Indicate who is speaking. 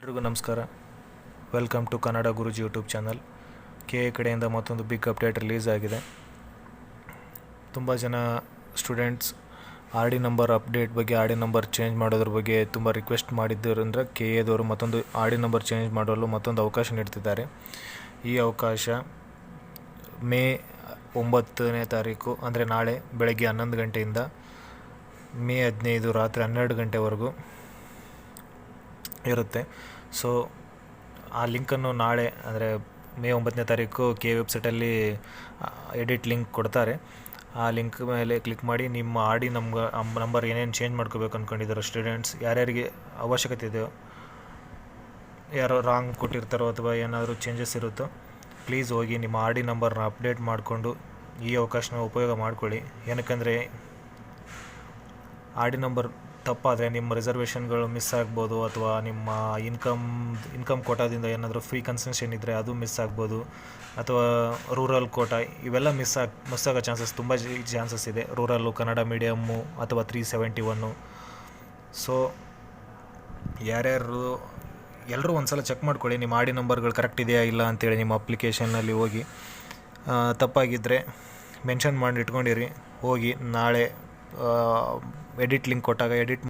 Speaker 1: ಎಲ್ರಿಗೂ ನಮಸ್ಕಾರ. Welcome to Kannada Guruji YouTube channel. KA ಕಡೆಯಿಂದ ಮತ್ತೊಂದು ಬಿಗ್ ಅಪ್ಡೇಟ್ ರಿಲೀಸ್ ಆಗಿದೆ. ತುಂಬ ಜನ ಸ್ಟೂಡೆಂಟ್ಸ್ RD ನಂಬರ್ ಅಪ್ಡೇಟ್ ಬಗ್ಗೆ, RD ನಂಬರ್ ಚೇಂಜ್ ಮಾಡೋದ್ರ ಬಗ್ಗೆ ತುಂಬ ರಿಕ್ವೆಸ್ಟ್ ಮಾಡಿದ್ದರಿಂದ KAದವರು ಮತ್ತೊಂದು RD ನಂಬರ್ ಚೇಂಜ್ ಮಾಡಲು ಮತ್ತೊಂದು ಅವಕಾಶ ನೀಡ್ತಿದ್ದಾರೆ. ಈ ಅವಕಾಶ ಮೇ 9ನೇ ತಾರೀಕು ಅಂದರೆ ನಾಳೆ ಬೆಳಗ್ಗೆ 11 ಗಂಟೆಯಿಂದ ಮೇ 15 ರಾತ್ರಿ 12 ಗಂಟೆವರೆಗೂ ಇರುತ್ತೆ. ಸೊ ಆ ಲಿಂಕನ್ನು ನಾಳೆ ಅಂದರೆ ಮೇ 9ನೇ ತಾರೀಕು KA ವೆಬ್ಸೈಟಲ್ಲಿ ಎಡಿಟ್ ಲಿಂಕ್ ಕೊಡ್ತಾರೆ. ಆ ಲಿಂಕ್ ಮೇಲೆ ಕ್ಲಿಕ್ ಮಾಡಿ ನಿಮ್ಮ RD ನಂಬರ್ ಏನೇನು ಚೇಂಜ್ ಮಾಡ್ಕೋಬೇಕು ಅಂದ್ಕೊಂಡಿದ್ದಾರೋ ಸ್ಟೂಡೆಂಟ್ಸ್, ಯಾರ್ಯಾರಿಗೆ ಅವಶ್ಯಕತೆ ಇದೆಯೋ, ಯಾರೋ ರಾಂಗ್ ಕೊಟ್ಟಿರ್ತಾರೋ ಅಥವಾ ಏನಾದರೂ ಚೇಂಜಸ್ ಇರುತ್ತೋ, ಪ್ಲೀಸ್ ಹೋಗಿ ನಿಮ್ಮ RD ನಂಬರ್ನ ಅಪ್ಡೇಟ್ ಮಾಡಿಕೊಂಡು ಈ ಅವಕಾಶನ ಉಪಯೋಗ ಮಾಡ್ಕೊಳ್ಳಿ. ಏನಕ್ಕಂದರೆ RD ನಂಬರ್ ತಪ್ಪಾದರೆ ನಿಮ್ಮ ರಿಸರ್ವೇಷನ್ಗಳು ಮಿಸ್ ಆಗ್ಬೋದು, ಅಥವಾ ನಿಮ್ಮ ಇನ್ಕಮ್ ಕೋಟಾದಿಂದ ಏನಾದರೂ ಫ್ರೀ ಕನ್ಸೆಷನ್ ಇದ್ದರೆ ಅದು ಮಿಸ್ ಆಗ್ಬೋದು, ಅಥವಾ ರೂರಲ್ ಕೋಟಾ ಇವೆಲ್ಲ ಮಿಸ್ ಆಗೋ ತುಂಬ ಚಾನ್ಸಸ್ ಇದೆ. ರೂರಲ್ಲು, ಕನ್ನಡ ಮೀಡಿಯಮ್ಮು ಅಥವಾ 371. ಸೊ ಎಲ್ಲರೂ ಒಂದು ಸಲ ಚೆಕ್ ಮಾಡ್ಕೊಳ್ಳಿ ನಿಮ್ಮ RD ನಂಬರ್ಗಳು ಕರೆಕ್ಟ್ ಇದೆಯಾ ಇಲ್ಲ ಅಂತೇಳಿ. ನಿಮ್ಮ ಅಪ್ಲಿಕೇಶನ್ನಲ್ಲಿ ಹೋಗಿ ತಪ್ಪಾಗಿದ್ದರೆ ಮೆನ್ಷನ್ ಮಾಡಿ ಇಟ್ಕೊಂಡಿರಿ. ಹೋಗಿ ನಾಳೆ ಎಡಿಟ್ ಲಿಂಕ್ ಕೊಟ್ಟಾಗ ಎಡಿಟ್